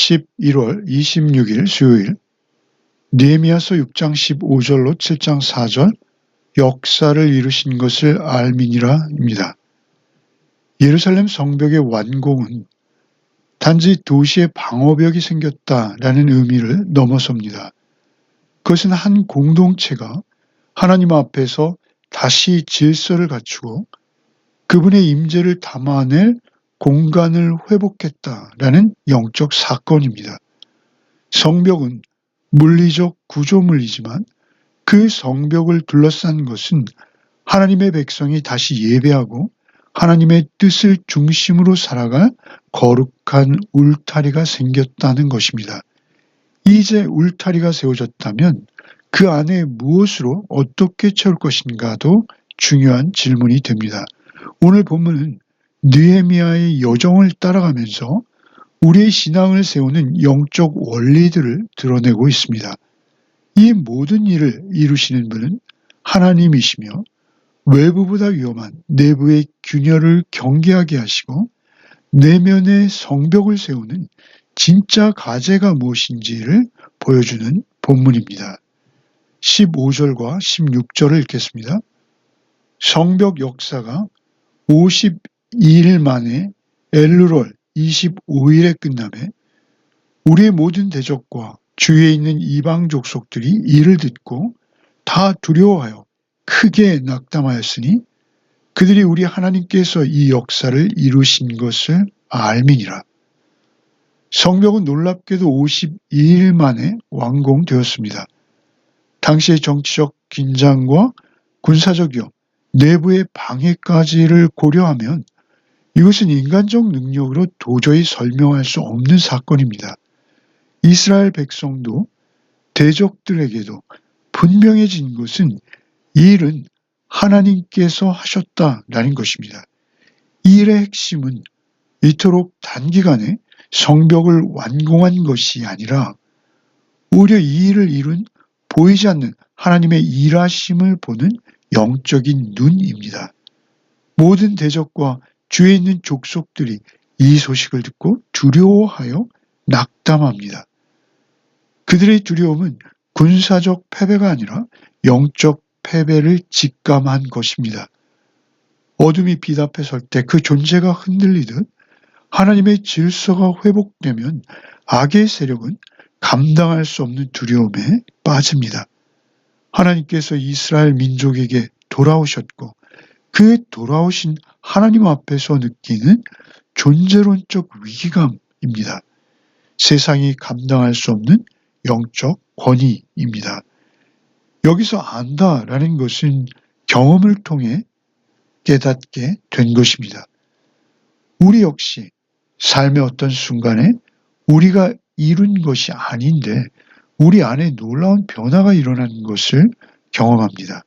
11월 26일 수요일 느헤미야서 6장 15절로 7장 4절 역사를 이루신 것을 알미니라입니다. 예루살렘 성벽의 완공은 단지 도시의 방어벽이 생겼다라는 의미를 넘어섭니다. 그것은 한 공동체가 하나님 앞에서 다시 질서를 갖추고 그분의 임재를 담아낼 공간을 회복했다라는 영적 사건입니다. 성벽은 물리적 구조물이지만 그 성벽을 둘러싼 것은 하나님의 백성이 다시 예배하고 하나님의 뜻을 중심으로 살아갈 거룩한 울타리가 생겼다는 것입니다. 이제 울타리가 세워졌다면 그 안에 무엇으로 어떻게 채울 것인가도 중요한 질문이 됩니다. 오늘 본문은 느헤미야의 여정을 따라가면서 우리의 신앙을 세우는 영적 원리들을 드러내고 있습니다. 이 모든 일을 이루시는 분은 하나님이시며 외부보다 위험한 내부의 균열을 경계하게 하시고 내면의 성벽을 세우는 진짜 가제가 무엇인지를 보여주는 본문입니다. 15절과 16절을 읽겠습니다. 성벽 역사가 52일 만에 엘루롤 25일에 끝나매 우리의 모든 대적과 주위에 있는 이방 족속들이 이를 듣고 다 두려워하여 크게 낙담하였으니 그들이 우리 하나님께서 이 역사를 이루신 것을 알미니라. 성벽은 놀랍게도 52일 만에 완공되었습니다. 당시의 정치적 긴장과 군사적 위험, 내부의 방해까지를 고려하면 이것은 인간적 능력으로 도저히 설명할 수 없는 사건입니다. 이스라엘 백성도 대적들에게도 분명해진 것은 이 일은 하나님께서 하셨다라는 것입니다. 이 일의 핵심은 이토록 단기간에 성벽을 완공한 것이 아니라 오히려 이 일을 이룬 보이지 않는 하나님의 일하심을 보는 영적인 눈입니다. 모든 대적과 주위에 있는 족속들이 이 소식을 듣고 두려워하여 낙담합니다. 그들의 두려움은 군사적 패배가 아니라 영적 패배를 직감한 것입니다. 어둠이 빛 앞에 설 때 그 존재가 흔들리듯 하나님의 질서가 회복되면 악의 세력은 감당할 수 없는 두려움에 빠집니다. 하나님께서 이스라엘 민족에게 돌아오셨고 그 돌아오신 하나님 앞에서 느끼는 존재론적 위기감입니다. 세상이 감당할 수 없는 영적 권위입니다. 여기서 안다라는 것은 경험을 통해 깨닫게 된 것입니다. 우리 역시 삶의 어떤 순간에 우리가 이룬 것이 아닌데 우리 안에 놀라운 변화가 일어나는 것을 경험합니다.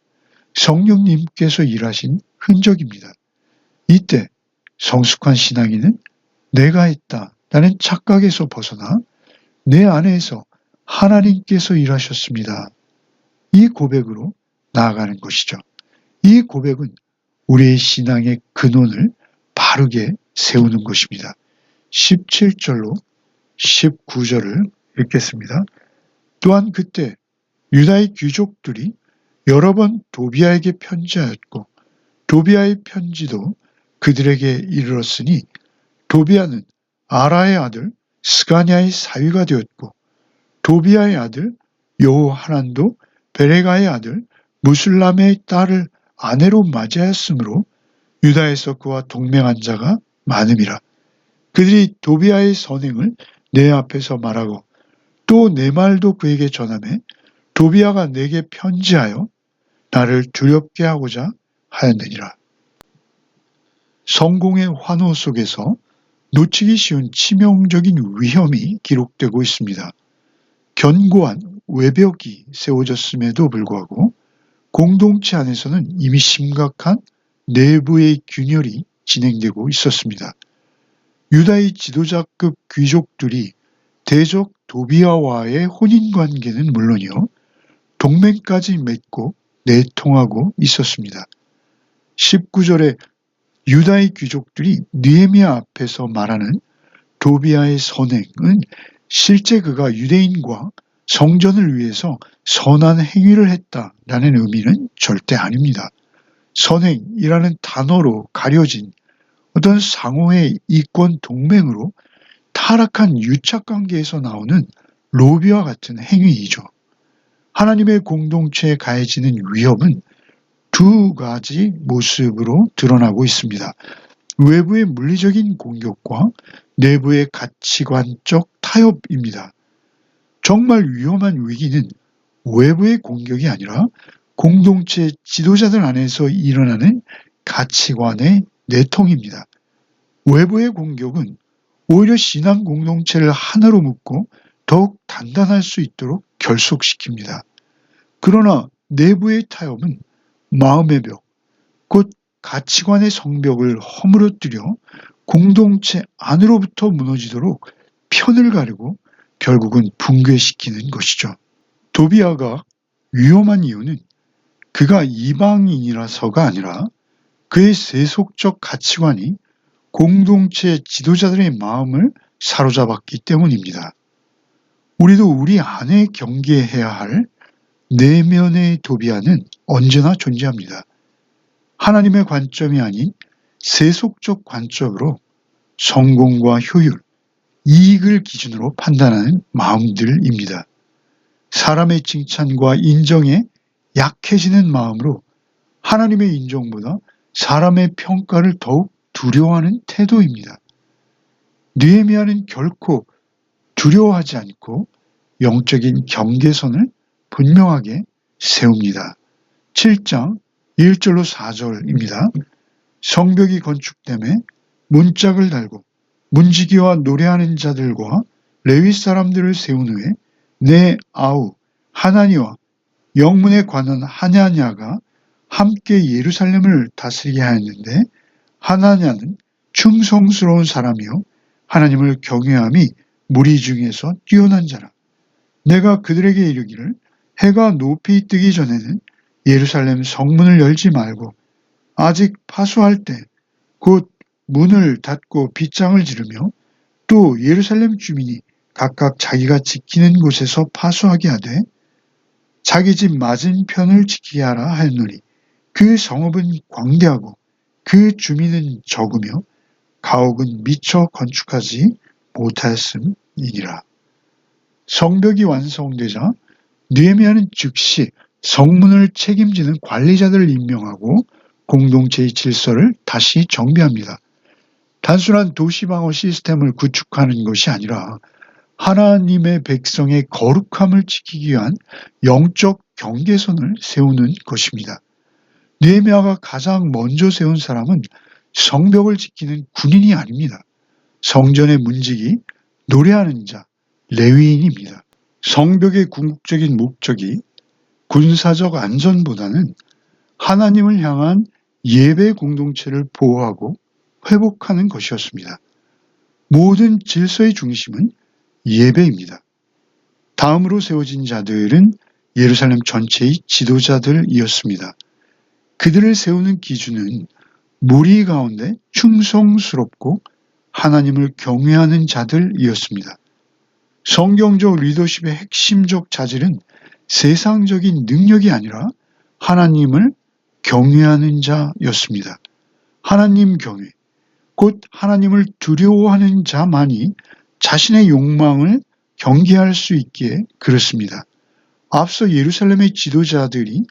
성령님께서 일하신 흔적입니다. 이때 성숙한 신앙인은 내가 했다라는 착각에서 벗어나 내 안에서 하나님께서 일하셨습니다. 이 고백으로 나아가는 것이죠. 이 고백은 우리의 신앙의 근원을 바르게 세우는 것입니다. 17절로 19절을 읽겠습니다. 또한 그때 유다의 귀족들이 여러 번 도비아에게 편지하였고 도비아의 편지도 그들에게 이르렀으니 도비아는 아라의 아들 스가냐의 사위가 되었고 도비아의 아들 여호하난도 베레가의 아들 무술람의 딸을 아내로 맞이하였으므로 유다에서 그와 동맹한 자가 많음이라. 그들이 도비아의 선행을 내 앞에서 말하고 또 내 말도 그에게 전하매 도비아가 내게 편지하여 나를 두렵게 하고자 하였느니라. 성공의 환호 속에서 놓치기 쉬운 치명적인 위험이 기록되고 있습니다. 견고한 외벽이 세워졌음에도 불구하고 공동체 안에서는 이미 심각한 내부의 균열이 진행되고 있었습니다. 유다의 지도자급 귀족들이 대적 도비아와의 혼인관계는 물론이요 동맹까지 맺고 내통하고 있었습니다. 19절에 유다의 귀족들이 느헤미야 앞에서 말하는 도비아의 선행은 실제 그가 유대인과 성전을 위해서 선한 행위를 했다라는 의미는 절대 아닙니다. 선행이라는 단어로 가려진 어떤 상호의 이권 동맹으로 타락한 유착관계에서 나오는 로비와 같은 행위이죠. 하나님의 공동체에 가해지는 위협은 두 가지 모습으로 드러나고 있습니다. 외부의 물리적인 공격과 내부의 가치관적 타협입니다. 정말 위험한 위기는 외부의 공격이 아니라 공동체 지도자들 안에서 일어나는 가치관의 내통입니다. 외부의 공격은 오히려 신앙 공동체를 하나로 묶고 더욱 단단할 수 있도록 결속시킵니다. 그러나 내부의 타협은 마음의 벽, 곧 가치관의 성벽을 허물어뜨려 공동체 안으로부터 무너지도록 편을 가르고 결국은 붕괴시키는 것이죠. 도비아가 위험한 이유는 그가 이방인이라서가 아니라 그의 세속적 가치관이 공동체 지도자들의 마음을 사로잡았기 때문입니다. 우리도 우리 안에 경계해야 할 내면의 도비아는 언제나 존재합니다. 하나님의 관점이 아닌 세속적 관점으로 성공과 효율, 이익을 기준으로 판단하는 마음들입니다. 사람의 칭찬과 인정에 약해지는 마음으로 하나님의 인정보다 사람의 평가를 더욱 두려워하는 태도입니다. 느헤미야는 결코 두려워하지 않고 영적인 경계선을 분명하게 세웁니다. 7장 1절로 4절입니다. 성벽이 건축됨에 문짝을 달고 문지기와 노래하는 자들과 레위 사람들을 세운 후에 내 아우 하나니와 영문에 관한 하냐냐가 함께 예루살렘을 다스리게 하였는데 하나냐는 충성스러운 사람이요 하나님을 경외함이 무리 중에서 뛰어난 자라. 내가 그들에게 이르기를 해가 높이 뜨기 전에는 예루살렘 성문을 열지 말고 아직 파수할 때 곧 문을 닫고 빗장을 지르며 또 예루살렘 주민이 각각 자기가 지키는 곳에서 파수하게 하되 자기 집 맞은편을 지키게 하라 하였노니 그 성읍은 광대하고 그 주민은 적으며 가옥은 미처 건축하지 못하였음이니라. 성벽이 완성되자 느헤미야는 즉시 성문을 책임지는 관리자들을 임명하고 공동체의 질서를 다시 정비합니다. 단순한 도시방어 시스템을 구축하는 것이 아니라 하나님의 백성의 거룩함을 지키기 위한 영적 경계선을 세우는 것입니다. 느헤미야가 가장 먼저 세운 사람은 성벽을 지키는 군인이 아닙니다. 성전의 문지기, 노래하는 자, 레위인입니다. 성벽의 궁극적인 목적이 군사적 안전보다는 하나님을 향한 예배 공동체를 보호하고 회복하는 것이었습니다. 모든 질서의 중심은 예배입니다. 다음으로 세워진 자들은 예루살렘 전체의 지도자들이었습니다. 그들을 세우는 기준은 무리 가운데 충성스럽고 하나님을 경외하는 자들이었습니다. 성경적 리더십의 핵심적 자질은 세상적인 능력이 아니라 하나님을 경외하는 자였습니다. 하나님 경외, 곧 하나님을 두려워하는 자만이 자신의 욕망을 경계할 수 있기에 그렇습니다. 앞서 예루살렘의 지도자들이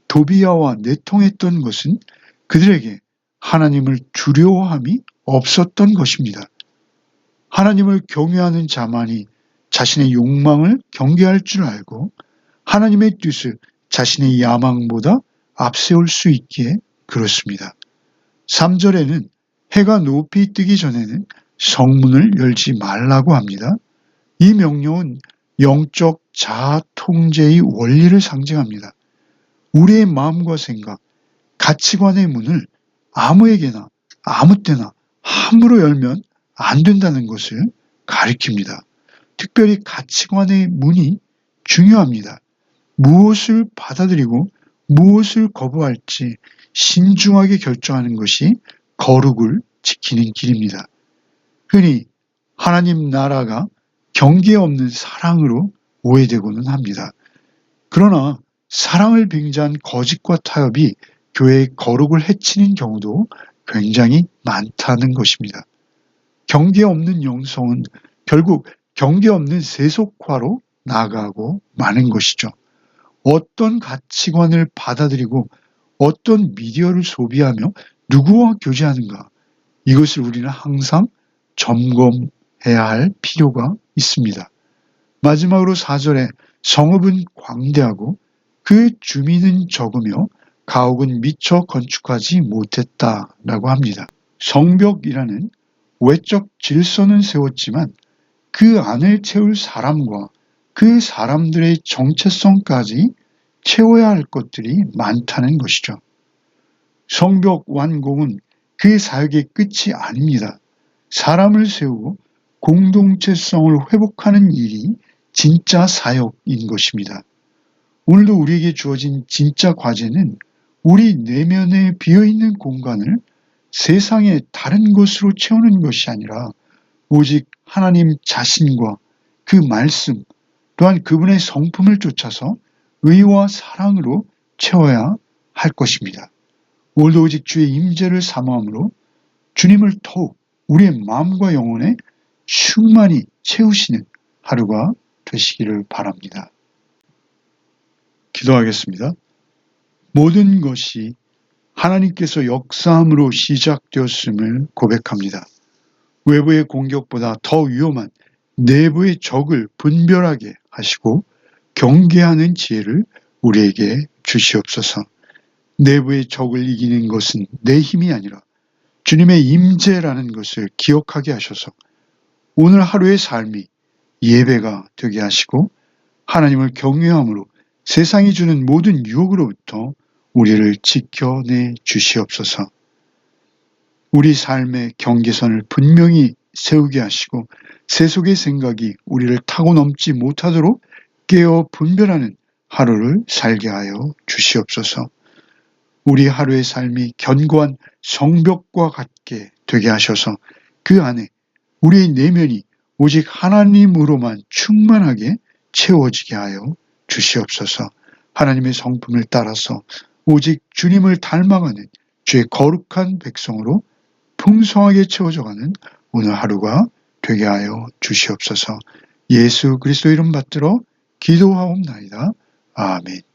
도비야와 내통했던 것은 그들에게 하나님을 두려워함이 없었던 것입니다. 하나님을 경외하는 자만이 자신의 욕망을 경계할 줄 알고 하나님의 뜻을 자신의 야망보다 앞세울 수 있기에 그렇습니다. 3절에는 해가 높이 뜨기 전에는 성문을 열지 말라고 합니다. 이 명령은 영적 자아 통제의 원리를 상징합니다. 우리의 마음과 생각, 가치관의 문을 아무에게나 아무 때나 함부로 열면 안 된다는 것을 가리킵니다. 특별히 가치관의 문이 중요합니다. 무엇을 받아들이고 무엇을 거부할지 신중하게 결정하는 것이 거룩을 지키는 길입니다. 흔히 하나님 나라가 경계 없는 사랑으로 오해되고는 합니다. 그러나 사랑을 빙자한 거짓과 타협이 교회의 거룩을 해치는 경우도 굉장히 많다는 것입니다. 경계 없는 영성은 결국 경계 없는 세속화로 나아가고 마는 것이죠. 어떤 가치관을 받아들이고 어떤 미디어를 소비하며 누구와 교제하는가, 이것을 우리는 항상 점검해야 할 필요가 있습니다. 마지막으로 4절에 성읍은 광대하고 그 주민은 적으며 가옥은 미처 건축하지 못했다라고 합니다. 성벽이라는 외적 질서는 세웠지만 그 안을 채울 사람과 그 사람들의 정체성까지 채워야 할 것들이 많다는 것이죠. 성벽 완공은 그 사역의 끝이 아닙니다. 사람을 세우고 공동체성을 회복하는 일이 진짜 사역인 것입니다. 오늘도 우리에게 주어진 진짜 과제는 우리 내면에 비어있는 공간을 세상의 다른 것으로 채우는 것이 아니라 오직 하나님 자신과 그 말씀 또한 그분의 성품을 쫓아서 의와 사랑으로 채워야 할 것입니다. 오늘도 오직 주의 임재를 사모함으로 주님을 더욱 우리의 마음과 영혼에 충만히 채우시는 하루가 되시기를 바랍니다. 기도하겠습니다. 모든 것이 하나님께서 역사함으로 시작되었음을 고백합니다. 외부의 공격보다 더 위험한 내부의 적을 분별하게 하시고 경계하는 지혜를 우리에게 주시옵소서. 내부의 적을 이기는 것은 내 힘이 아니라 주님의 임재라는 것을 기억하게 하셔서 오늘 하루의 삶이 예배가 되게 하시고 하나님을 경외함으로 세상이 주는 모든 유혹으로부터 우리를 지켜내 주시옵소서. 우리 삶의 경계선을 분명히 세우게 하시고 세속의 생각이 우리를 타고 넘지 못하도록 깨어 분별하는 하루를 살게 하여 주시옵소서. 우리 하루의 삶이 견고한 성벽과 같게 되게 하셔서 그 안에 우리의 내면이 오직 하나님으로만 충만하게 채워지게 하여 주시옵소서. 하나님의 성품을 따라서 오직 주님을 닮아가는 주의 거룩한 백성으로 풍성하게 채워져가는 오늘 하루가 되게 하여 주시옵소서. 예수 그리스도 이름 받들어 기도하옵나이다. 아멘.